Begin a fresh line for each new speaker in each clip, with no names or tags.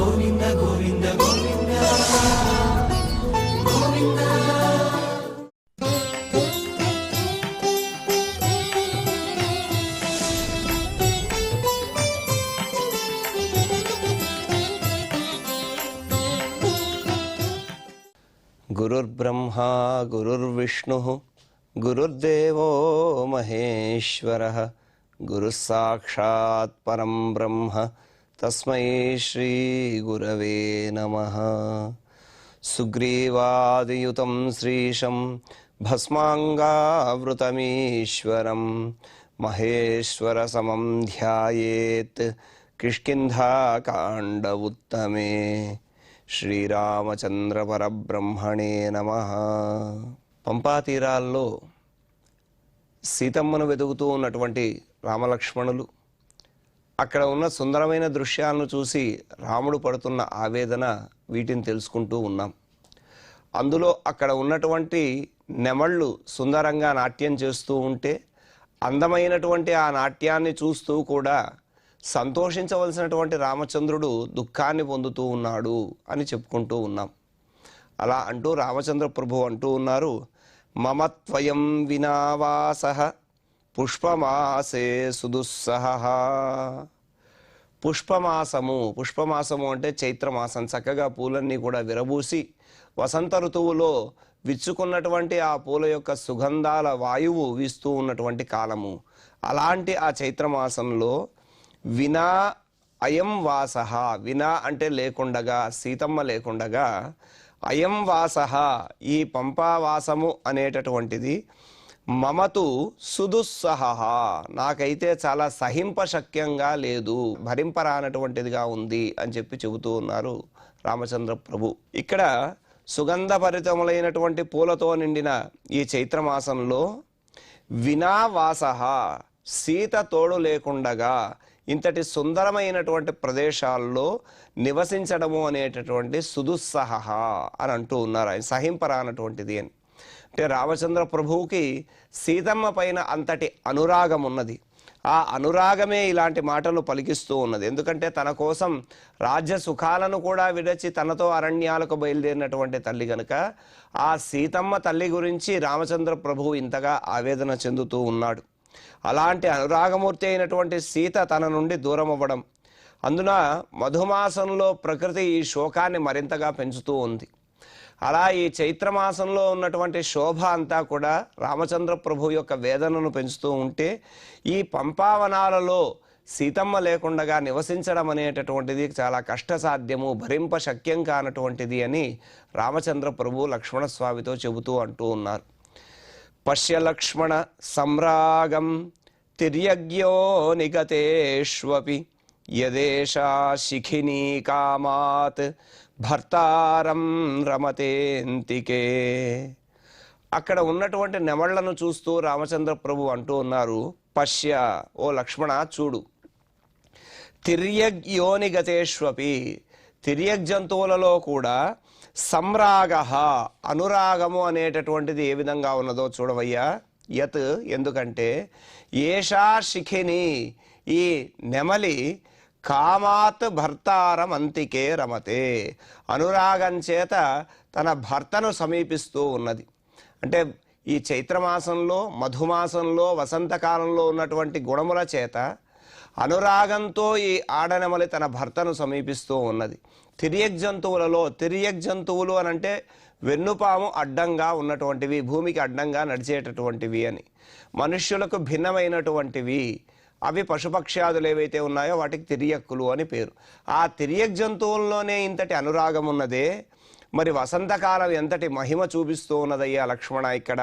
గోవింద గోవింద గోవింద గోవింద.
గురుర్బ్రహ్మా గురుర్విష్ణుః గురుర్దేవో మహేశ్వరః గురుస్సాక్షాత్ పరం బ్రహ్మ తస్మై శ్రీ గురవే నమః. సుగ్రీవాదియుతం శ్రీశం భస్మాంగావృతమీశ్వరం మహేశ్వర సమం ధ్యాయేత్ కిష్కింధాకాండ ఉత్తమే. శ్రీరామచంద్ర పరబ్రహ్మణే నమః. పంపా తీరాల్లో సీతమ్మను వెతుకుతూ ఉన్నటువంటి రామలక్ష్మణులు అక్కడ ఉన్న సుందరమైన దృశ్యాలను చూసి రాముడు పడుతున్న ఆవేదన వీటిని తెలుసుకుంటూ ఉన్నాం. అందులో అక్కడ ఉన్నటువంటి నెమళ్ళు సుందరంగా నాట్యం చేస్తూ ఉంటే అందమైనటువంటి ఆ నాట్యాన్ని చూస్తూ కూడా సంతోషించవలసినటువంటి రామచంద్రుడు దుఃఖాన్ని పొందుతూ ఉన్నాడు అని చెప్పుకుంటూ ఉన్నాం. అలా అంటూ రామచంద్ర ప్రభు అంటూ ఉన్నారు, మమత్వయం వినావాసః పుష్పమాసే సుదుస్సహః. పుష్పమాసము అంటే చైత్రమాసం, చక్కగా పూలన్నీ కూడా విరబూసి వసంత ఋతువులో విచ్చుకున్నటువంటి ఆ పూల యొక్క సుగంధాల వాయువు వీస్తూ ఉన్నటువంటి కాలము. అలాంటి ఆ చైత్రమాసంలో వినా అయం వాసః, వినా అంటే లేకుండగా, సీతమ్మ లేకుండగా, అయం వాసః ఈ పంపావాసము అనేటటువంటిది మమతు సుదుస్సహః నాకైతే చాలా సహింపశక్యంగా లేదు, భరింపరానటువంటిదిగా ఉంది అని చెప్పి చెబుతూ ఉన్నారు రామచంద్ర ప్రభు. ఇక్కడ సుగంధభరితములైనటువంటి పూలతో నిండిన ఈ చైత్రమాసంలో వినా వాసః సీత తోడు లేకుండగా ఇంతటి సుందరమైనటువంటి ప్రదేశాల్లో నివసించడము అనేటటువంటి సుదుస్సహ అని అంటూ ఉన్నారు. ఆయన సహింపరానటువంటిది అని అంటే రామచంద్ర ప్రభువుకి సీతమ్మ పైన అంతటి అనురాగం ఉన్నది. ఆ అనురాగమే ఇలాంటి మాటలు పలికిస్తూ ఉన్నది. ఎందుకంటే తన కోసం రాజ్య సుఖాలను కూడా విడచి తనతో అరణ్యాలకు బయలుదేరినటువంటి తల్లి గనుక ఆ సీతమ్మ తల్లి గురించి రామచంద్ర ప్రభువు ఇంతగా ఆవేదన చెందుతూ ఉన్నాడు. అలాంటి అనురాగమూర్తి అయినటువంటి సీత తన నుండి దూరం అవ్వడం, అందున మధుమాసంలో ప్రకృతి ఈ శోకాన్ని మరింతగా పెంచుతూ ఉంది. అలా ఈ చైత్రమాసంలో ఉన్నటువంటి శోభ అంతా కూడా రామచంద్ర ప్రభు యొక్క వేదనను పెంచుతూ ఉంటే ఈ పంపావనాలలో సీతమ్మ లేకుండగా నివసించడం అనేటటువంటిది చాలా కష్టసాధ్యము, భరింప శక్యం కానటువంటిది అని రామచంద్ర ప్రభు లక్ష్మణస్వామితో చెబుతూ అంటూ ఉన్నారు. పశ్య లక్ష్మణ సంరాగం తిర్యజ్ఞో నిగతేష్వపి యదేషా శిఖినీ కామాత్ భర్తారం రమతేంతికే. అక్కడ ఉన్నటువంటి నెమళ్లను చూస్తూ రామచంద్ర ప్రభు అంటూ ఉన్నారు, పశ్య ఓ లక్ష్మణ చూడు, తిర్యగ్యోని గతేష్వపి తిర్యగ్ జంతువులలో కూడా సంరాగ అనురాగము అనేటటువంటిది ఏ విధంగా ఉన్నదో చూడవయ్యా. యత్ ఎందుకంటే ఏషా శిఖిని ఈ నెమలి కామాత్ భర్తారం అంతికే రమతే అనురాగం చేత తన భర్తను సమీపిస్తూ ఉన్నది. అంటే ఈ చైత్రమాసంలో మధుమాసంలో వసంతకాలంలో ఉన్నటువంటి గుణముల చేత అనురాగంతో ఈ ఆడనెమలి తన భర్తను సమీపిస్తూ ఉన్నది. తిర్యగ్ జంతువులలో, తిర్యగ్ జంతువులు అని అంటే వెన్నుపాము అడ్డంగా ఉన్నటువంటివి, భూమికి అడ్డంగా నడిచేటటువంటివి అని, మనుష్యులకు భిన్నమైనటువంటివి అవి పశుపక్ష్యాదులు ఏవైతే ఉన్నాయో వాటికి తిర్యక్కులు అని పేరు. ఆ తిర్యగ్ జంతువుల్లోనే ఇంతటి అనురాగం ఉన్నదే, మరి వసంతకాలం ఎంతటి మహిమ చూపిస్తూ ఉన్నదయ్యా లక్ష్మణ. ఇక్కడ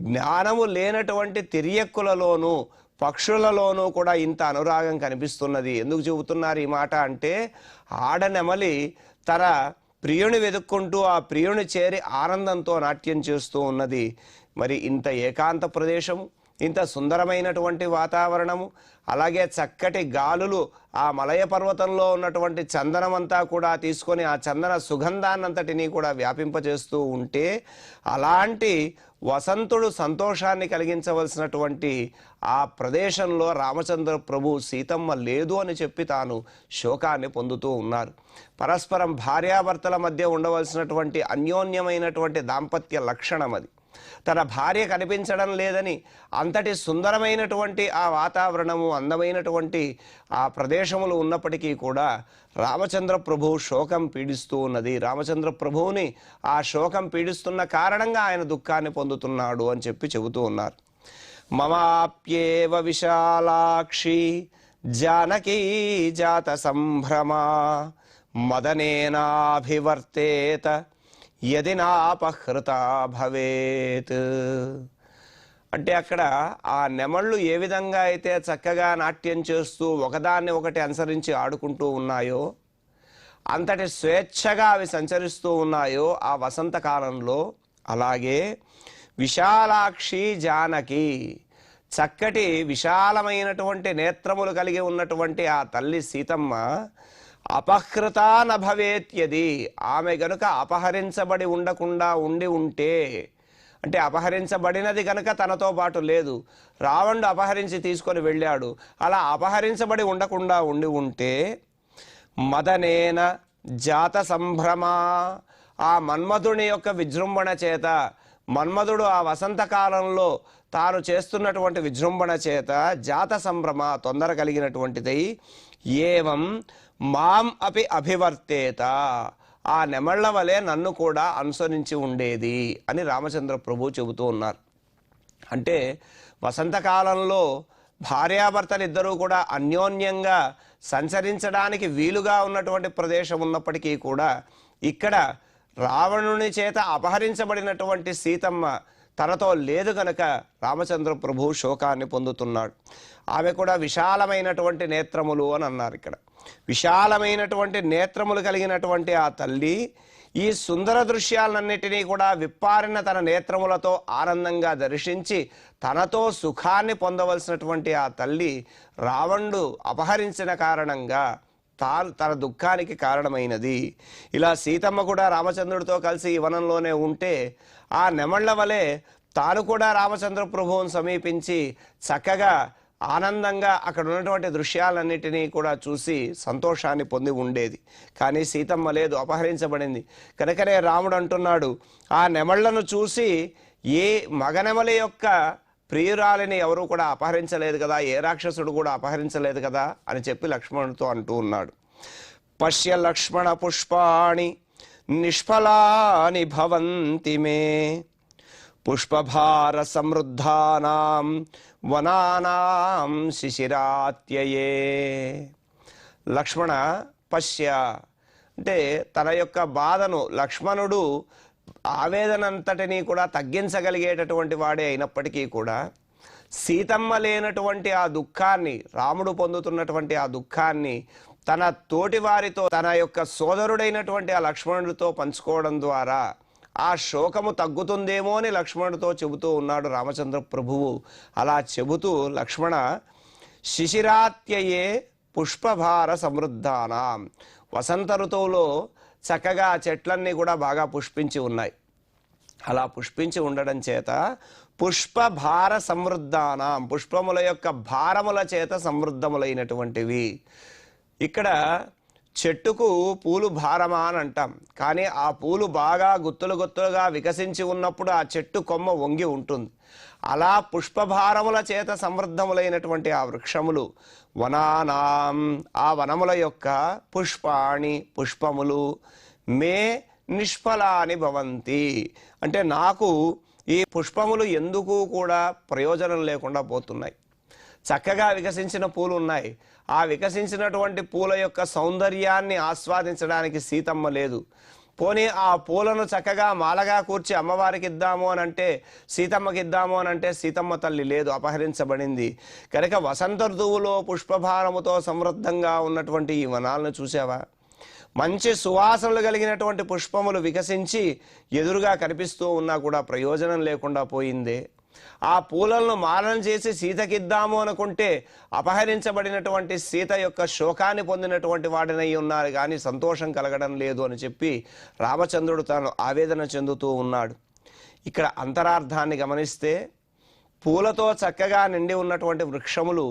జ్ఞానము లేనటువంటి తిర్యక్కులలోనూ పక్షులలోనూ కూడా ఇంత అనురాగం కనిపిస్తున్నది. ఎందుకు చెబుతున్నారు ఈ మాట అంటే, ఆడనెమలి తన ప్రియుని వెతుక్కుంటూ ఆ ప్రియుని చేరి ఆనందంతో నాట్యం చేస్తూ ఉన్నది. మరి ఇంత ఏకాంత ప్రదేశం, ఇంత సుందరమైనటువంటి వాతావరణము, అలాగే చక్కటి గాలులు, ఆ మలయ పర్వతంలో ఉన్నటువంటి చందనమంతా కూడా తీసుకొని ఆ చందన సుగంధాన్నంతటినీ కూడా వ్యాపింపజేస్తూ ఉంటే, అలాంటి వసంతుడు సంతోషాన్ని కలిగించవలసినటువంటి ఆ ప్రదేశంలో రామచంద్ర ప్రభు సీతమ్మ లేదు అని చెప్పి తాను శోకాన్ని పొందుతూ ఉన్నారు. పరస్పరం భార్యాభర్తల మధ్య ఉండవలసినటువంటి అన్యోన్యమైనటువంటి దాంపత్య లక్షణం అది. తన భార్య కనిపించడం లేదని అంతటి సుందరమైనటువంటి ఆ వాతావరణము, అందమైనటువంటి ఆ ప్రదేశములు ఉన్నప్పటికీ కూడా రామచంద్ర ప్రభువు శోకం పీడిస్తూ ఉన్నది. రామచంద్ర ప్రభువుని ఆ శోకం పీడిస్తున్న కారణంగా ఆయన దుఃఖాన్ని పొందుతున్నాడు అని చెప్పి చెబుతూ ఉన్నారు. మమాప్యేవ విశాలాక్షి జానకీ జాత సంభ్రమా మదనేనాభివర్తేత యది నాపహృత భవేత్. అంటే అక్కడ ఆ నెమళ్ళు ఏ విధంగా అయితే చక్కగా నాట్యం చేస్తూ ఒకదాన్ని ఒకటి అనుసరించి ఆడుకుంటూ ఉన్నాయో, అంతటి స్వేచ్ఛగా అవి సంచరిస్తూ ఉన్నాయో ఆ వసంతకాలంలో, అలాగే విశాలాక్షి జానకి, చక్కటి విశాలమైనటువంటి నేత్రములు కలిగి ఉన్నటువంటి ఆ తల్లి సీతమ్మ అపహృత నభవేత్యది, ఆమె గనుక అపహరించబడి ఉండకుండా ఉంటే, అంటే అపహరించబడినది గనుక తనతో పాటు లేదు, రావణుడు అపహరించి తీసుకొని వెళ్ళాడు, అలా అపహరించబడి ఉండకుండా ఉంటే మదనేన జాత సంభ్రమా, ఆ మన్మధుని యొక్క విజృంభణ చేత, మన్మధుడు ఆ వసంతకాలంలో తాను చేస్తున్నటువంటి విజృంభణ చేత జాత సంభ్రమ, తొందర కలిగినటువంటిది. ఏవం మాం అపి అభివర్తేత, ఆ నెమళ్ల వలె నన్ను కూడా అనుసరించి ఉండేది అని రామచంద్ర ప్రభు చెబుతూ ఉన్నారు. అంటే వసంతకాలంలో భార్యాభర్తలు ఇద్దరూ కూడా అన్యోన్యంగా సంచరించడానికి వీలుగా ఉన్నటువంటి ప్రదేశం ఉన్నప్పటికీ కూడా ఇక్కడ రావణుని చేత అపహరించబడినటువంటి సీతమ్మ తనతో లేదు గనక రామచంద్ర ప్రభు శోకాన్ని పొందుతున్నాడు. ఆమె కూడా విశాలమైనటువంటి నేత్రములు అని అన్నారు. ఇక్కడ విశాలమైనటువంటి నేత్రములు కలిగినటువంటి ఆ తల్లి ఈ సుందర దృశ్యాలన్నిటినీ కూడా విప్పారిన తన నేత్రములతో ఆనందంగా దర్శించి తనతో సుఖాన్ని పొందవలసినటువంటి ఆ తల్లి రావణుడు అపహరించిన కారణంగా తన దుఃఖానికి కారణమైనది. ఇలా సీతమ్మ కూడా రామచంద్రుడితో కలిసి ఈ వనంలోనే ఉంటే ఆ నెమళ్ల వలె తాను కూడా రామచంద్ర ప్రభువును సమీపించి చక్కగా ఆనందంగా అక్కడ ఉన్నటువంటి దృశ్యాలన్నిటినీ కూడా చూసి సంతోషాన్ని పొంది ఉండేది. కానీ సీతమ్మ లేదు, అపహరించబడింది. కనుకనే రాముడు అంటున్నాడు, ఆ నెమళ్లను చూసి ఏ మగనెమల యొక్క ప్రియురాలిని ఎవరు కూడా అపహరించలేదు కదా, ఏ రాక్షసుడు కూడా అపహరించలేదు కదా అని చెప్పి లక్ష్మణుడితో అంటూ ఉన్నాడు. పశ్య లక్ష్మణ పుష్పాణి నిష్ఫలాని భవంతి మే పుష్పభార సమృద్ధానాం వనానాం శిశిరాత్యయే. లక్ష్మణ పశ్య అంటే తన యొక్క బాధను, లక్ష్మణుడు ఆవేదనంతటినీ కూడా తగ్గించగలిగేటటువంటి వాడే అయినప్పటికీ కూడా సీతమ్మ లేనటువంటి ఆ దుఃఖాన్ని, రాముడు పొందుతున్నటువంటి ఆ దుఃఖాన్ని తన తోటి వారితో, తన యొక్క సోదరుడైనటువంటి ఆ లక్ష్మణుడితో పంచుకోవడం ద్వారా ఆ శోకము తగ్గుతుందేమో అని లక్ష్మణుడితో చెబుతూ ఉన్నాడు రామచంద్ర ప్రభువు. అలా చెబుతూ లక్ష్మణ శిశిరాత్యయే పుష్పభార సమృద్ధానాం, వసంత ఋతువులో చక్కగా చెట్లన్నీ కూడా బాగా పుష్పించి ఉన్నాయి. అలా పుష్పించి ఉండడం చేత పుష్పభార సమృద్ధానాం, పుష్పముల యొక్క భారముల చేత సమృద్ధములైనటువంటివి. ఇక్కడ చెట్టుకు పూలు భారమా అని అంటాం, కానీ ఆ పూలు బాగా గుత్తులు గుత్తులుగా వికసించి ఉన్నప్పుడు ఆ చెట్టు కొమ్మ వంగి ఉంటుంది. అలా పుష్పభారముల చేత సమృద్ధములైనటువంటి ఆ వృక్షములు, వనానాం ఆ వనముల యొక్క పుష్పాణి పుష్పములు, మే నిష్ఫలాని భవంతి అంటే నాకు ఈ పుష్పములు ఎందుకు కూడా ప్రయోజనం లేకుండా పోతున్నాయి. చక్కగా వికసించిన పూలు ఉన్నాయి, ఆ వికసించినటువంటి పూల యొక్క సౌందర్యాన్ని ఆస్వాదించడానికి సీతమ్మ లేదు. పోనీ ఆ పూలను చక్కగా మాలగా కూర్చి అమ్మవారికి ఇద్దాము అని అంటే, సీతమ్మకి ఇద్దాము అని అంటే సీతమ్మ తల్లి లేదు, అపహరించబడింది. కనుక వసంత ఋతువులో పుష్పభారముతో సమృద్ధంగా ఉన్నటువంటి ఈ వనాలను చూసావా, మంచి సువాసనలు కలిగినటువంటి పుష్పములు వికసించి ఎదురుగా కనిపిస్తూ ఉన్నా కూడా ప్రయోజనం లేకుండా పోయిందే. ఆ పూలను మాలన చేసి సీతకిద్దాము అనుకుంటే అపహరించబడినటువంటి సీత యొక్క శోకాన్ని పొందినటువంటి వాడినై ఉన్నారు కానీ సంతోషం కలగడం లేదు అని చెప్పి రామచంద్రుడు తాను ఆవేదన చెందుతూ ఉన్నాడు. ఇక్కడ అంతరార్థాన్ని గమనిస్తే పూలతో చక్కగా నిండి ఉన్నటువంటి వృక్షములు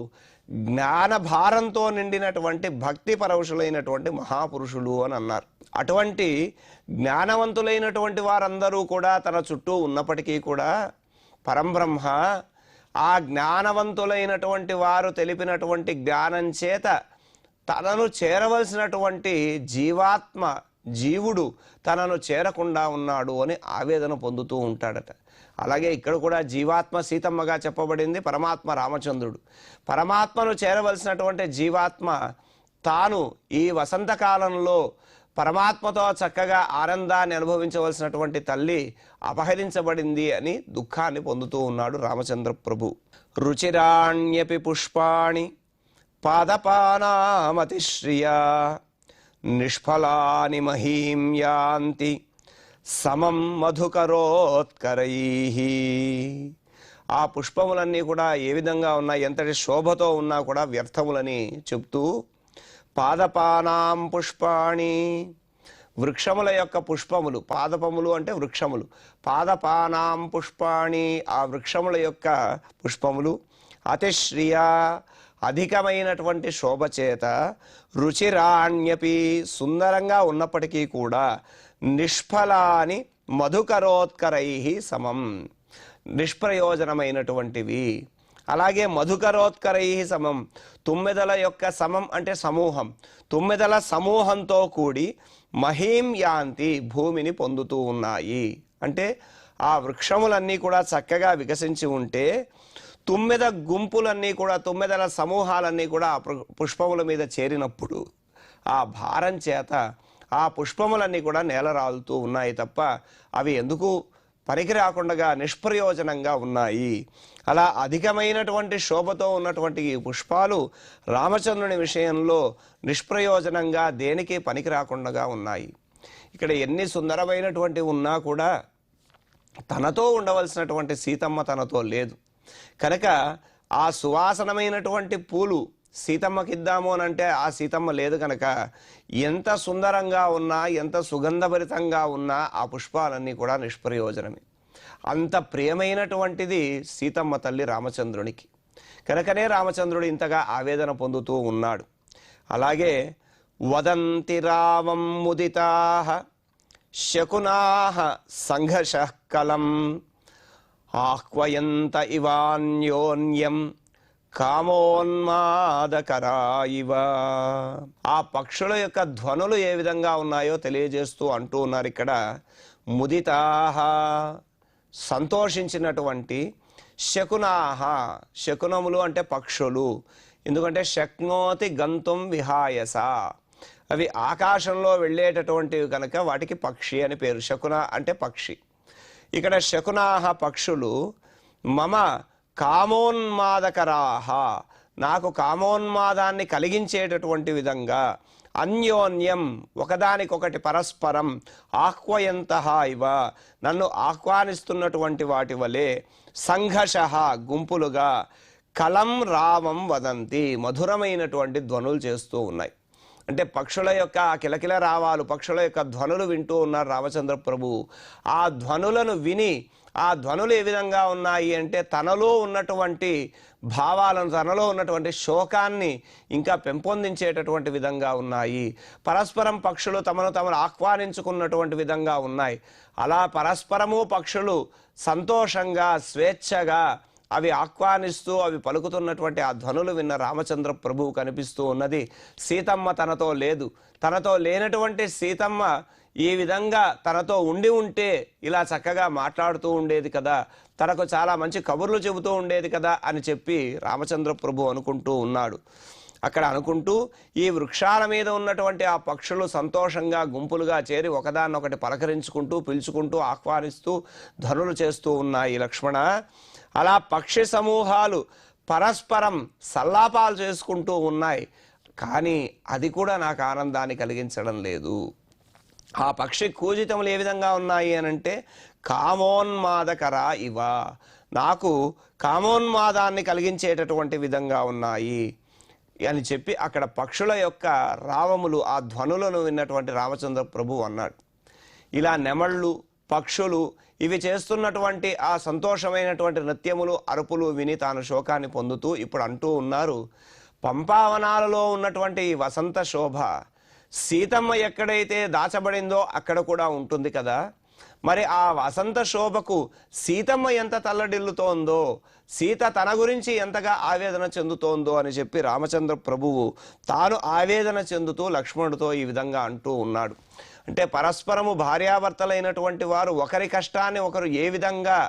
జ్ఞానభారంతో నిండినటువంటి భక్తి పరవశులైనటువంటి మహాపురుషులు అని అన్నారు. అటువంటి జ్ఞానవంతులైనటువంటి వారందరూ కూడా తన చుట్టూ ఉన్నప్పటికీ కూడా పరంబ్రహ్మ ఆ జ్ఞానవంతులైనటువంటి వారు తెలిపినటువంటి జ్ఞానం చేత తనను చేరవలసినటువంటి జీవుడు తనను చేరకుండా ఉన్నాడు అని ఆవేదన పొందుతూ ఉంటాడట. అలాగే ఇక్కడ కూడా జీవాత్మ సీతమ్మగా చెప్పబడింది, పరమాత్మ రామచంద్రుడు. పరమాత్మను చేరవలసినటువంటి జీవాత్మ తాను ఈ వసంతకాలంలో పరమాత్మతో చక్కగా ఆనందాన్ని అనుభవించవలసినటువంటి తల్లి అపహరించబడింది అని దుఃఖాన్ని పొందుతూ ఉన్నాడు రామచంద్ర ప్రభు. రుచిరాణ్యపి పుష్పాణి పాదపానామతిశ్రియా నిష్ఫలాని మహీం యాంతి సమం మధుకరోత్కరైః. ఆ పుష్పములన్నీ కూడా ఏ విధంగా ఉన్నా, ఎంతటి శోభతో ఉన్నా కూడా వ్యర్థములని చెప్తూ పాదపానాం పుష్పాణి, వృక్షముల యొక్క పుష్పములు, పాదపములు అంటే వృక్షములు, పాదపానాం పుష్పాణి, ఆ వృక్షముల యొక్క పుష్పములు, అతిశ్రియ అధికమైనటువంటి శోభ చేత, రుచిరాణ్యపి సుందరంగా ఉన్నప్పటికీ కూడా, నిష్ఫలాని మధుకరోత్కరై సమం నిష్ప్రయోజనమైనటువంటివి. అలాగే మధుకరోత్కరై సమం, తుమ్మెదల యొక్క సమం అంటే సమూహం, తుమ్మెదల సమూహంతో కూడి మహీం యాంతి భూమిని పొందుతూ ఉన్నాయి. అంటే ఆ వృక్షములన్నీ కూడా చక్కగా వికసించి ఉంటే తుమ్మెద గుంపులన్నీ కూడా, తుమ్మెదల సమూహాలన్నీ కూడా ఆ పుష్పముల మీద చేరినప్పుడు ఆ భారం చేత ఆ పుష్పములన్నీ కూడా నేలరాలుతూ ఉన్నాయి తప్ప అవి ఎందుకు పనికి రాకుండా నిష్ప్రయోజనంగా ఉన్నాయి. అలా అధికమైనటువంటి శోభతో ఉన్నటువంటి ఈ పుష్పాలు రామచంద్రుని విషయంలో నిష్ప్రయోజనంగా దేనికి పనికి రాకుండా ఉన్నాయి. ఇక్కడ ఎన్ని సుందరమైనటువంటి ఉన్నా కూడా తనతో ఉండవలసినటువంటి సీతమ్మ తనతో లేదు కనుక ఆ సువాసనమైనటువంటి పూలు సీతమ్మకిద్దాము అని అంటే ఆ సీతమ్మ లేదు కనుక ఎంత సుందరంగా ఉన్నా, ఎంత సుగంధభరితంగా ఉన్నా ఆ పుష్పాలన్నీ కూడా నిష్ప్రయోజనమే. అంత ప్రియమైనటువంటిది సీతమ్మ తల్లి రామచంద్రునికి. కనుకనే రామచంద్రుడు ఇంతగా ఆవేదన పొందుతూ ఉన్నాడు. అలాగే వదంతి రామం ముదితాః శకునాః సంఘర్షః కలం ఆహ్వయంత ఇవాన్యోన్యం కామోన్మాదకరా ఇవ. ఆ పక్షుల యొక్క ధ్వనులు ఏ విధంగా ఉన్నాయో తెలియజేస్తూ అంటూ ఉన్నారు ఇక్కడ. ముదితాః సంతోషించినటువంటి, శకునాః శకునములు అంటే పక్షులు, ఎందుకంటే శక్నోతి గంతుం విహాయస, అవి ఆకాశంలో వెళ్ళేటటువంటివి కనుక వాటికి పక్షి అని పేరు. శకున అంటే పక్షి. ఇక్కడ శకునాః పక్షులు మమ కామోన్మాదకరాహ నాకు కామోన్మాదాన్ని కలిగించేటటువంటి విధంగా, అన్యోన్యం ఒకదానికొకటి పరస్పరం, ఆహ్వయంతః ఇవ నన్ను ఆహ్వానిస్తున్నటువంటి వాటి వలె, సంఘర్షః గుంపులుగా, కలం రామం వదంతి మధురమైనటువంటి ధ్వనులు చేస్తూ ఉన్నాయి. అంటే పక్షుల యొక్క కిలకిల రావాలు, పక్షుల యొక్క ధ్వనులు వింటూ ఉన్నారు రామచంద్ర ప్రభు. ఆ ధ్వనులను విని, ఆ ధ్వనులు ఏ విధంగా ఉన్నాయి అంటే తనలో ఉన్నటువంటి భావాలను, తనలో ఉన్నటువంటి శోకాన్ని ఇంకా పెంపొందించేటటువంటి విధంగా ఉన్నాయి. పరస్పరం పక్షులు తమను ఆహ్వానించుకున్నటువంటి విధంగా ఉన్నాయి. అలా పరస్పరము పక్షులు సంతోషంగా, స్వేచ్ఛగా అవి ఆహ్వానిస్తూ అవి పలుకుతున్నటువంటి ఆ ధ్వనులు విన్న రామచంద్ర ప్రభువు కనిపిస్తూ ఉన్నది. సీతమ్మ తనతో లేదు. తనతో లేనటువంటి సీతమ్మ ఈ విధంగా తనతో ఉండి ఉంటే ఇలా చక్కగా మాట్లాడుతూ ఉండేది కదా, తనకు చాలా మంచి కబుర్లు చెబుతూ ఉండేది కదా అని చెప్పి రామచంద్ర ప్రభు అనుకుంటూ ఉన్నాడు. అక్కడ అనుకుంటూ ఈ వృక్షాల మీద ఉన్నటువంటి ఆ పక్షులు సంతోషంగా గుంపులుగా చేరి ఒకదాన్నొకటి పలకరించుకుంటూ, పిలుచుకుంటూ, ఆహ్వానిస్తూ ధ్వనులు చేస్తూ ఉన్నాయి లక్ష్మణ. అలా పక్షి సమూహాలు పరస్పరం సల్లాపాలు చేసుకుంటూ ఉన్నాయి. కానీ అది కూడా నాకు ఆనందాన్ని కలిగించడం లేదు. ఆ పక్షి కూజితములు ఏ విధంగా ఉన్నాయి అనంటే కామోన్మాదకర ఇవ నాకు కామోన్మాదాన్ని కలిగించేటటువంటి విధంగా ఉన్నాయి అని చెప్పి అక్కడ పక్షుల యొక్క రావములు ఆ ధ్వనులను విన్నటువంటి రామచంద్ర ప్రభు అన్నాడు. ఇలా నెమళ్ళు పక్షులు ఇవి చేస్తున్నటువంటి ఆ సంతోషమైనటువంటి నృత్యములు అరుపులు విని తాను శోకాన్ని పొందుతూ ఇప్పుడు అంటూ ఉన్నారు, పంపావనాలలో ఉన్నటువంటి ఈ వసంత శోభ సీతమ్మ ఎక్కడైతే దాచబడిందో అక్కడ కూడా ఉంటుంది కదా, మరి ఆ వసంత శోభకు సీతమ్మ ఎంత తల్లడిల్లుతోందో, సీత తన గురించి ఎంతగా ఆవేదన చెందుతోందో అని చెప్పి రామచంద్ర ప్రభువు తాను ఆవేదన చెందుతూ లక్ష్మణుడితో ఈ విధంగా అంటూ ఉన్నాడు. అంటే పరస్పరము భార్యాభర్తలైనటువంటి వారు ఒకరి కష్టాన్ని ఒకరు ఏ విధంగా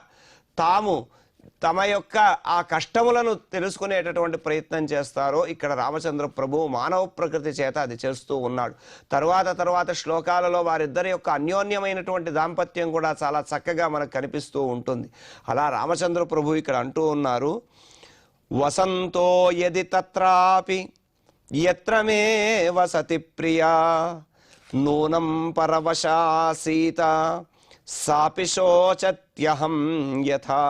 తమ యొక్క ఆ కష్టములను తెలుసుకునేటటువంటి ప్రయత్నం చేస్తారో ఇక్కడ రామచంద్ర ప్రభువు మానవ ప్రకృతి చేత అది చేస్తూ ఉన్నాడు. తర్వాత శ్లోకాలలో వారిద్దరి యొక్క అన్యోన్యమైనటువంటి దాంపత్యం కూడా చాలా చక్కగా మనకు కనిపిస్తూ ఉంటుంది. అలా రామచంద్ర ప్రభు ఇక్కడ అంటూ ఉన్నారు, వసంతో యది తత్రాపి యత్ర మే వసతి ప్రియా నూనం పరవశా సీత సాపి శోచత్యహం యథా.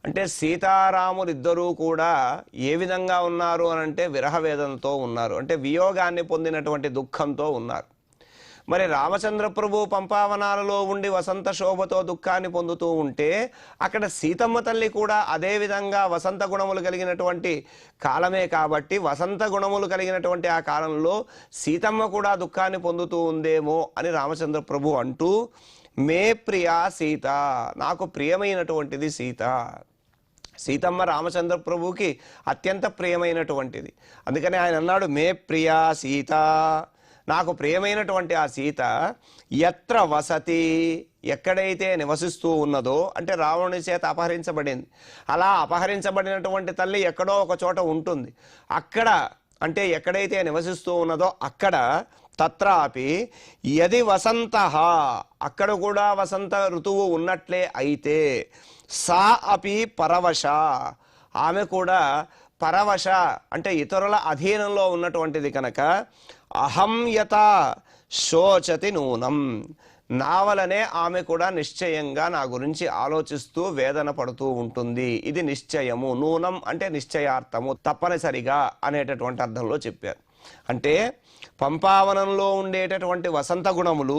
అంటే సీతారాములు ఇద్దరూ కూడా ఏ విధంగా ఉన్నారు అని అంటే విరహవేదనతో ఉన్నారు, అంటే వియోగాన్ని పొందినటువంటి దుఃఖంతో ఉన్నారు. మరి రామచంద్ర ప్రభు పంపావనాలలో ఉండి వసంత శోభతో దుఃఖాన్ని పొందుతూ ఉంటే అక్కడ సీతమ్మ తల్లి కూడా అదే విధంగా వసంత గుణములు కలిగినటువంటి కాలమే కాబట్టి వసంత గుణములు కలిగినటువంటి ఆ కాలంలో సీతమ్మ కూడా దుఃఖాన్ని పొందుతూ ఉందేమో అని రామచంద్ర ప్రభు అంటూ, మే ప్రియా సీత, నాకు ప్రియమైనటువంటిది సీత. సీతమ్మ రామచంద్ర ప్రభుకి అత్యంత ప్రియమైనటువంటిది. అందుకని ఆయన అన్నాడు, మే ప్రియా సీత, నాకు ప్రియమైనటువంటి ఆ సీత ఎత్ర వసతి, ఎక్కడైతే నివసిస్తూ ఉన్నదో, అంటే రావణుని చేత అపహరించబడింది. అలా అపహరించబడినటువంటి తల్లి ఎక్కడో ఒక చోట ఉంటుంది. అక్కడ అంటే ఎక్కడైతే నివసిస్తూ ఉన్నదో అక్కడ తత్రాపి యది వసంత, అక్కడ కూడా వసంత ఋతువు ఉన్నట్లే అయితే సా అపి పరవశ, ఆమె కూడా పరవశ అంటే ఇతరుల అధీనంలో ఉన్నటువంటిది కనుక అహం యత శోచతి నూనం, నా వలనే ఆమె కూడా నిశ్చయంగా నా గురించి ఆలోచిస్తూ వేదన పడుతూ ఉంటుంది. ఇది నిశ్చయము, నూనం అంటే నిశ్చయార్థము, తప్పనిసరిగా అనేటటువంటి అర్థంలో చెప్పారు. అంటే పంపావనంలో ఉండేటటువంటి వసంత గుణములు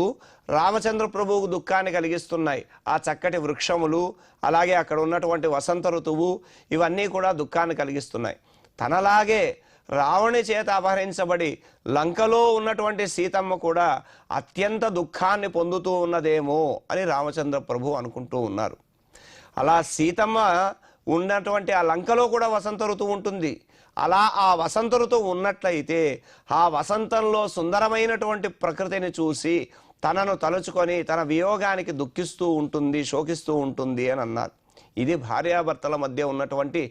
రామచంద్ర ప్రభువుకు దుఃఖాన్ని కలిగిస్తున్నాయి. ఆ చక్కటి వృక్షములు, అలాగే అక్కడ ఉన్నటువంటి వసంత ఋతువు, ఇవన్నీ కూడా దుఃఖాన్ని కలిగిస్తున్నాయి. తనలాగే రావణి చేత అపహరించబడి లంకలో ఉన్నటువంటి సీతమ్మ కూడా అత్యంత దుఃఖాన్ని పొందుతూ ఉన్నదేమో అని రామచంద్ర ప్రభు అనుకుంటూ ఉన్నారు. అలా సీతమ్మ ఉన్నటువంటి ఆ లంకలో కూడా వసంత ఋతువు ఉంటుంది. అలా ఆ వసంత ఋతువు ఉన్నట్లయితే ఆ వసంతంలో సుందరమైనటువంటి ప్రకృతిని చూసి తనను తలుచుకొని తన వియోగానికి దుఃఖిస్తూ ఉంటుంది, శోకిస్తూ ఉంటుంది అని అన్నారు. ఇది భార్యాభర్తల మధ్య ఉన్నటువంటి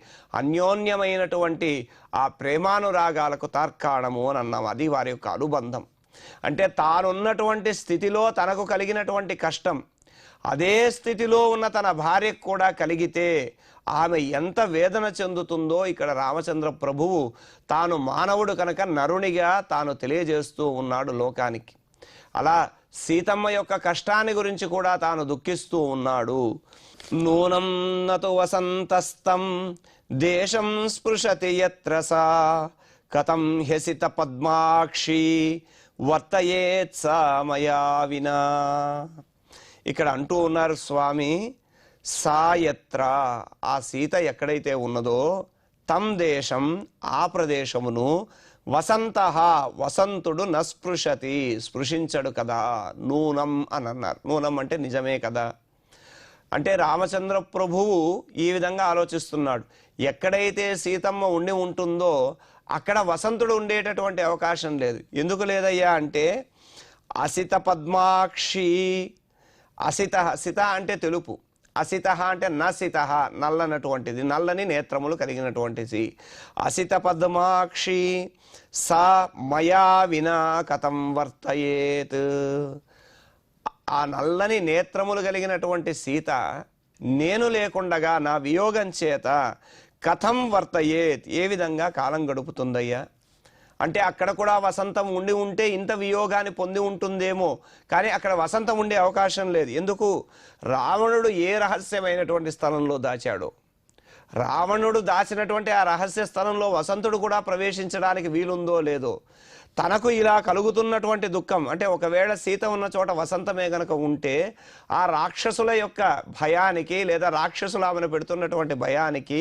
అన్యోన్యమైనటువంటి ఆ ప్రేమానురాగాలకు తార్కాణము అని అన్నాం. అది వారి యొక్క అనుబంధం. అంటే తానున్నటువంటి స్థితిలో తనకు కలిగినటువంటి కష్టం అదే స్థితిలో ఉన్న తన భార్యకు కూడా కలిగితే ఆమె ఎంత వేదన చెందుతుందో ఇక్కడ రామచంద్ర ప్రభువు తాను మానవుడు కనుక నరునిగా తాను తెలియజేస్తూ ఉన్నాడు లోకానికి. అలా సీతమ్మ యొక్క కష్టాన్ని గురించి కూడా తాను దుఃఖిస్తూ ఉన్నాడు. నూనం నతు వసంతస్తం దేశం స్పృశతి యత్ర సా కథం హ్యసిత పద్మాక్షి వర్తయేత్ సా మయా వినా. ఇక్కడ అంటూ ఉన్నారు స్వామి, సాయత్ర, ఆ సీత ఎక్కడైతే ఉన్నదో, తం దేశం, ఆ ప్రదేశమును, వసంత, వసంతుడు నస్పృశతి, స్పృశించడు కదా, నూనం అని అన్నారు. నూనం అంటే నిజమే కదా. అంటే రామచంద్ర ప్రభువు ఈ విధంగా ఆలోచిస్తున్నాడు, ఎక్కడైతే సీతమ్మ ఉండి ఉంటుందో అక్కడ వసంతుడు ఉండేటటువంటి అవకాశం లేదు. ఎందుకు లేదయ్యా అంటే అసిత పద్మాక్షి, అసిత, సిత అంటే తెలుపు, అసిత అంటే నసిత, నల్లనటువంటిది, నల్లని నేత్రములు కలిగినటువంటిది. అసిత పద్మాక్షి సా మయా వినా కథం వర్తయేత్. ఆ నల్లని నేత్రములు కలిగినటువంటి సీత నేను లేకుండగా నా వియోగం చేత కథం వర్తయేత్, ఏ విధంగా కాలం గడుపుతుందయ్యా. అంటే అక్కడ కూడా వసంతం ఉండి ఉంటే ఇంత వియోగాన్ని పొంది ఉంటుందేమో, కానీ అక్కడ వసంతం ఉండే అవకాశం లేదు. ఎందుకు? రావణుడు ఏ రహస్యమైనటువంటి స్థలంలో దాచాడో, రావణుడు దాచినటువంటి ఆ రహస్య స్థలంలో వసంతుడు కూడా ప్రవేశించడానికి వీలుందో లేదో, తనకు ఇలా కలుగుతున్నటువంటి దుఃఖం అంటే ఒకవేళ సీత ఉన్న చోట వసంతమే గనక ఉంటే ఆ రాక్షసుల యొక్క భయానికి లేదా రాక్షసులు ఆమెను పెడుతున్నటువంటి భయానికి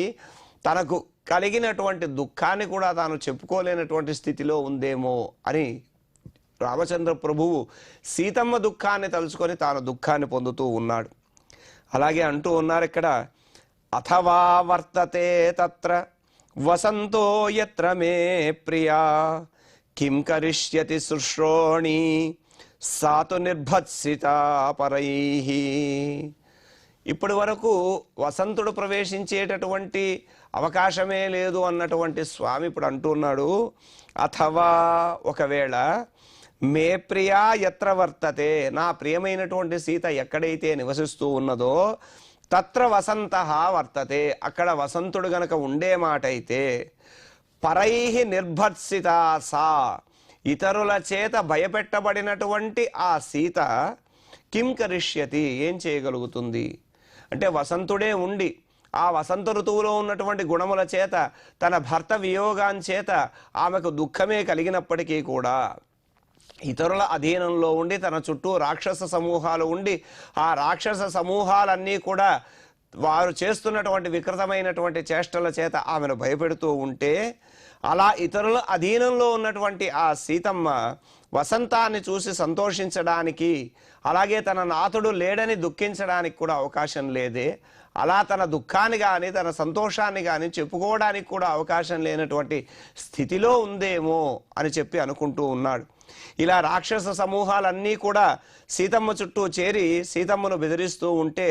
తనకు కలిగినటువంటి దుఃఖాన్ని కూడా తాను చెప్పుకోలేనటువంటి స్థితిలో ఉందేమో అని రామచంద్ర ప్రభువు సీతమ్మ దుఃఖాన్ని తలుచుకొని తాను దుఃఖాన్ని పొందుతూ ఉన్నాడు. అలాగే అంటూ ఉన్నారు ఇక్కడ, అథవా వర్తతే తత్ర వసంతో యత్ర మే ప్రియా కిం కరిష్యతి శుశ్రోణి సాతు నిర్భత్సితా పరైః. ఇప్పటి వరకు వసంతుడు ప్రవేశించేటటువంటి అవకాశమే లేదు అన్నటువంటి స్వామి ఇప్పుడు అంటున్నాడు, అథవా ఒకవేళ మే ప్రియా యత్ర వర్తతే, నా ప్రియమైనటువంటి సీత ఎక్కడైతే నివసిస్తూ ఉన్నదో తత్ర వసంతః వర్తతే, అక్కడ వసంతుడు గనక ఉండే మాట అయితే పరైః నిర్భత్సితా సా, ఇతరుల చేత భయపెట్టబడినటువంటి ఆ సీత కిం కరిష్యతి, ఏం చేయగలుగుతుంది అంటే వసంతుడే ఉండి ఆ వసంత ఋతువులో ఉన్నటువంటి గుణముల చేత తన భర్త వియోగాన్ చేత ఆమెకు దుఃఖమే కలిగినప్పటికీ కూడా ఇతరుల అధీనంలో ఉండి తన చుట్టూ రాక్షస సమూహాలు ఉండి ఆ రాక్షస సమూహాలన్నీ కూడా వారు చేస్తున్నటువంటి వికృతమైనటువంటి చేష్టల చేత ఆమెను భయపెడుతూ ఉంటే అలా ఇతరుల అధీనంలో ఉన్నటువంటి ఆ సీతమ్మ వసంతాన్ని చూసి సంతోషించడానికి అలాగే తన నాథుడు లేడని దుఃఖించడానికి కూడా అవకాశం లేదే, అలా తన దుఃఖాన్ని కానీ తన సంతోషాన్ని కానీ చెప్పుకోవడానికి కూడా అవకాశం లేనటువంటి స్థితిలో ఉందేమో అని చెప్పి అనుకుంటూ ఉన్నాడు. ఇలా రాక్షస సమూహాలన్నీ కూడా సీతమ్మ చుట్టూ చేరి సీతమ్మను బెదిరిస్తూ ఉంటే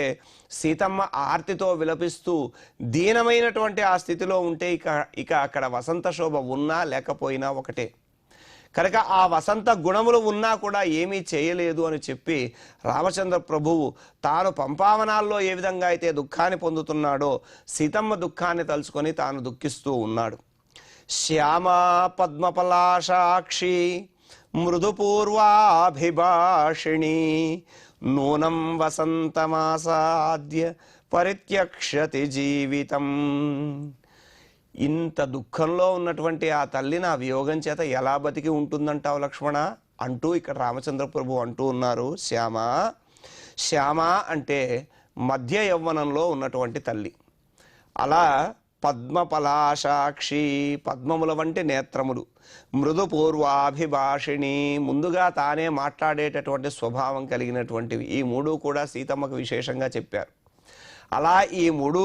సీతమ్మ ఆర్తితో విలపిస్తూ దీనమైనటువంటి ఆ స్థితిలో ఉంటే ఇక అక్కడ వసంత శోభ ఉన్నా లేకపోయినా ఒకటే కనుక ఆ వసంత గుణములు ఉన్నా కూడా ఏమీ చేయలేదు అని చెప్పి రామచంద్ర ప్రభువు తాను పంపావనాల్లో ఏ విధంగా అయితే దుఃఖాన్ని పొందుతున్నాడో సీతమ్మ దుఃఖాన్ని తలుచుకొని తాను దుఃఖిస్తూ ఉన్నాడు. శ్యామా పద్మపలాశాక్షి మృదుపూర్వాభిభాషిణి నూనం వసంతమాసాద్య పరిత్యక్షతి జీవితం. ఇంత దుఃఖంలో ఉన్నటువంటి ఆ తల్లి నా వియోగం చేత ఎలా బతికి ఉంటుందంటావు లక్ష్మణ అంటూ ఇక్కడ రామచంద్ర ప్రభు అంటూ ఉన్నారు. శ్యామ, శ్యామ అంటే మధ్య యవ్వనంలో ఉన్నటువంటి తల్లి. అలా పద్మపలాశాక్షి, పద్మముల వంటి నేత్రములు, మృదుపూర్వాభిభాషిణి, ముందుగా తానే మాట్లాడేటటువంటి స్వభావం కలిగినటువంటివి. ఈ మూడు కూడా సీతమ్మకు విశేషంగా చెప్పారు. అలా ఈ మూడు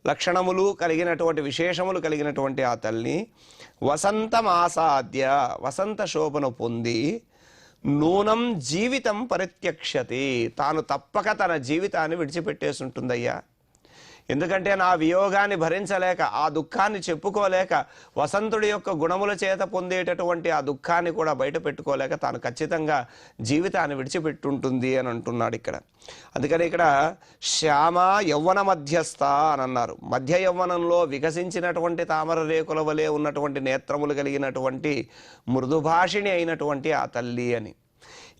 లక్షణములు కలిగినటువంటి విశేషములు కలిగినటువంటి ఆ తల్లి వసంతమాసాద్య, వసంత శోభను పొంది నూనం జీవితం పరిత్యక్షతి, తాను తప్పక తన జీవితాన్ని విడిచిపెట్టేసి ఉంటుందయ్యా. ఎందుకంటే నా వియోగాన్ని భరించలేక ఆ దుఃఖాన్ని చెప్పుకోలేక వసంతుడి యొక్క గుణముల చేత పొందేటటువంటి ఆ దుఃఖాన్ని కూడా బయట పెట్టుకోలేక తాను ఖచ్చితంగా జీవితాన్ని విడిచిపెట్టుంటుంది అని అంటున్నాడు ఇక్కడ. అందుకని ఇక్కడ శ్యామ యవ్వన మధ్యస్థ అని అన్నారు. మధ్య యవ్వనంలో వికసించినటువంటి తామర రేకుల వలె ఉన్నటువంటి నేత్రములు కలిగినటువంటి మృదుభాషిణి అయినటువంటి ఆ తల్లి అని.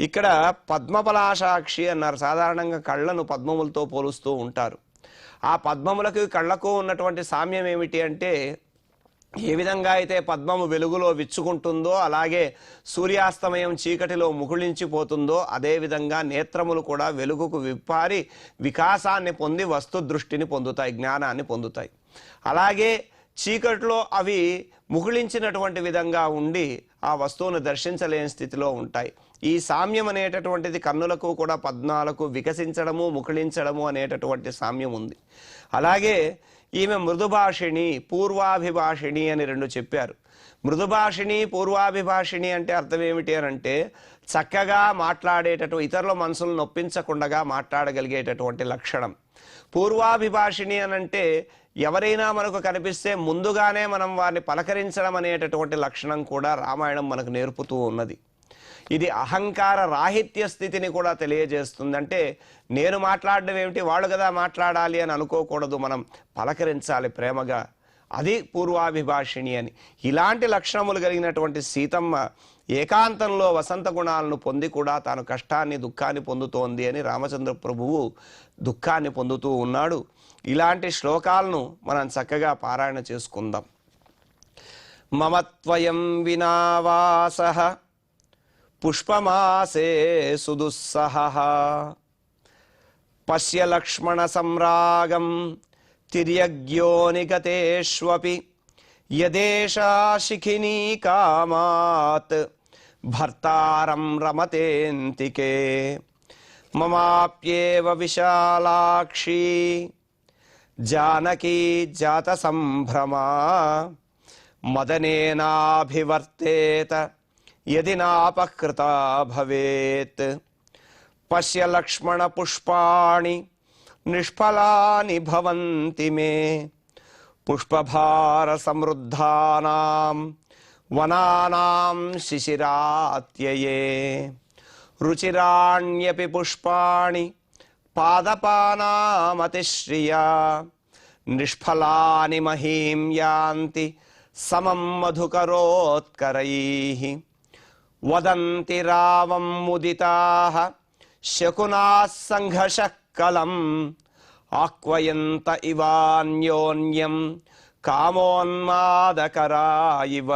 ఇక్కడ పద్మపలాశాక్షి అన్నారు. సాధారణంగా కళ్ళను పద్మములతో పోలుస్తూ ఉంటారు. ఆ పద్మములకు కళ్ళకు ఉన్నటువంటి సామ్యం ఏమిటి అంటే, ఏ విధంగా అయితే పద్మము వెలుగులో విచ్చుకుంటుందో అలాగే సూర్యాస్తమయం చీకటిలో ముకుళించిపోతుందో అదేవిధంగా నేత్రములు కూడా వెలుగుకు విప్పారి వికాసాన్ని పొంది వస్తు దృష్టిని పొందుతాయి, జ్ఞానాన్ని పొందుతాయి. అలాగే చీకటిలో అవి ముకుళించినటువంటి విధంగా ఉండి ఆ వస్తువును దర్శించలేని స్థితిలో ఉంటాయి. ఈ సామ్యం అనేటటువంటిది కన్నులకు కూడా పద్మాలకు వికసించడము ముకుళించడము అనేటటువంటి సామ్యం ఉంది. అలాగే ఈమె మృదుభాషిణి పూర్వాభిభాషిణి అని రెండు చెప్పారు. మృదుభాషిణి పూర్వాభిభాషిణి అంటే అర్థం ఏమిటి అని అంటే చక్కగా ఇతరుల మనసులు నొప్పించకుండా మాట్లాడగలిగేటటువంటి లక్షణం. పూర్వాభిభాషిణి అని అంటే ఎవరైనా మనకు కనిపిస్తే ముందుగానే మనం వారిని పలకరించడం అనేటటువంటి లక్షణం కూడా రామాయణం మనకు నేర్పుతూ ఉన్నది. ఇది అహంకార రాహిత్య స్థితిని కూడా తెలియజేస్తుంది. అంటే నేను మాట్లాడడం ఏమిటి, వాళ్ళు కదా మాట్లాడాలి అని అనుకోకూడదు, మనం పలకరించాలి ప్రేమగా. అది పూర్వాభిభాషిణి అని. ఇలాంటి లక్షణములు కలిగినటువంటి సీతమ్మ ఏకాంతంలో వసంత గుణాలను పొంది కూడా తాను కష్టాన్ని దుఃఖాన్ని పొందుతోంది అని రామచంద్ర ప్రభువు దుఃఖాన్ని పొందుతూ ఉన్నాడు. ఇలాంటి శ్లోకాలను మనం చక్కగా పారాయణ చేసుకుందాం. మమత్వయం వినావాసః పుష్పమాసే సుదుస్సహః పశ్య లక్ష్మణ సంరాగం తిర్యగ్యో నిగతేష్వపి యదేషా శిఖినీ కామాత్ భర్తారం రమతేంతికే మమాప్యేవ విశాలాక్షి జానకీ జాత సంభ్రమా మదనేనాభివర్తేత యది నాపకృతా భవేత్ పశ్య లక్ష్మణ పుష్పాణి నిష్ఫలాని భవంతి మే పుష్పభార సమృద్ధానాం వనానాం శిశిరాత్యయే రుచిరాణ్యపి పుష్పాణి పాదపానామతిశ్రియా నిష్ఫలాని మహీం యాంతి సమం మధుకరోత్కరైః వదంతి రావం ముదితాః శకునాః సంఘషః కలం ఆక్వయంత ఇవాన్యోన్యం కామోన్మాదకరా ఇవ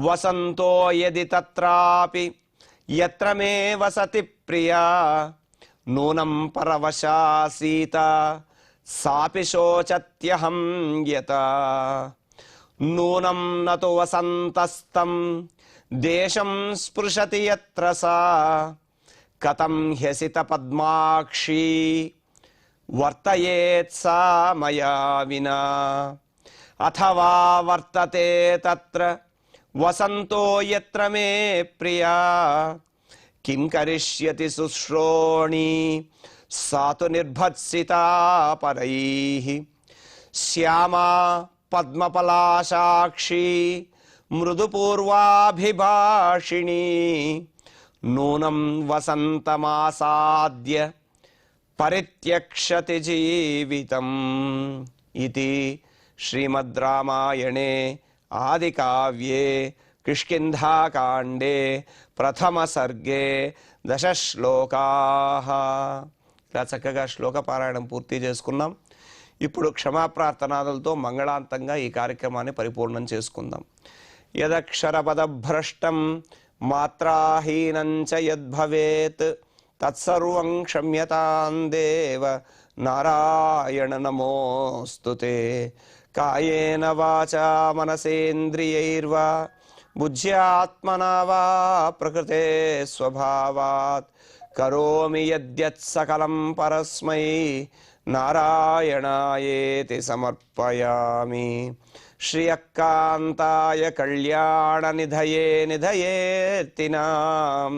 వసంతో యది తత్రాపి యత్ర మే వసతి ప్రియా నూనం పరవశా సీత సాపి శోచత్యహం యతా నూనం నతు వసంతస్తం దేశం స్పృశతి యత్ర సా కథం హ్యసిత పద్మాక్షీ వర్తయేత్ సా మయా వినా అథవా వర్తతే తత్ర వసంతో యత్ర మే ప్రియా కిం కరిష్యతి శుశ్రోణి సాతు నిర్భత్సితా పరైః శ్యామా పద్మపలాశాక్షి మృదుపూర్వాభిభాషిణీ నూనం వసంతమాసాద్య పరిత్యక్షతి జీవితం. ఇది శ్రీమద్ రామాయణే ఆదికావ్యే కిష్కింధాకాండే ప్రథమ సర్గే 10 శ్లోకాః. ఇలా చక్కగా శ్లోక పారాయణం పూర్తి చేసుకున్నాం. ఇప్పుడు క్షమాప్రార్థనాదులతో మంగళాంతంగా ఈ కార్యక్రమాన్ని పరిపూర్ణం చేసుకుందాం. యదక్షరపదభ్రష్టం మాత్రాహీనం చ యద్భవేత్ తత్సర్వం క్షమ్యతాం దేవ నారాయణ నమోస్తుతే. కాయేన వాచా మనసేంద్రియైర్వా బుద్ధ్యాత్మనా వా ప్రకృతే స్వభావాత్ కరోమి యద్యత్ సకలం పరస్మై నారాయణాయేతి సమర్పయామి. శ్రియకాంతాయ కళ్యాణ నిధయే నిధయేత్తినాం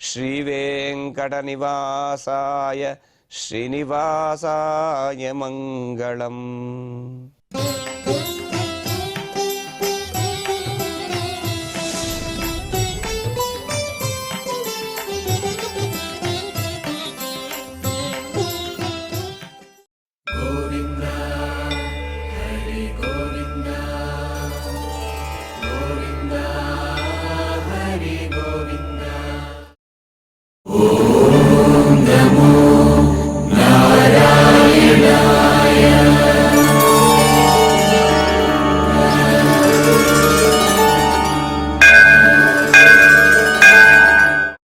శ్రీవేంకట నివాసాయ శ్రీనివాసాయ మంగళం.
నమో నారాయణాయ.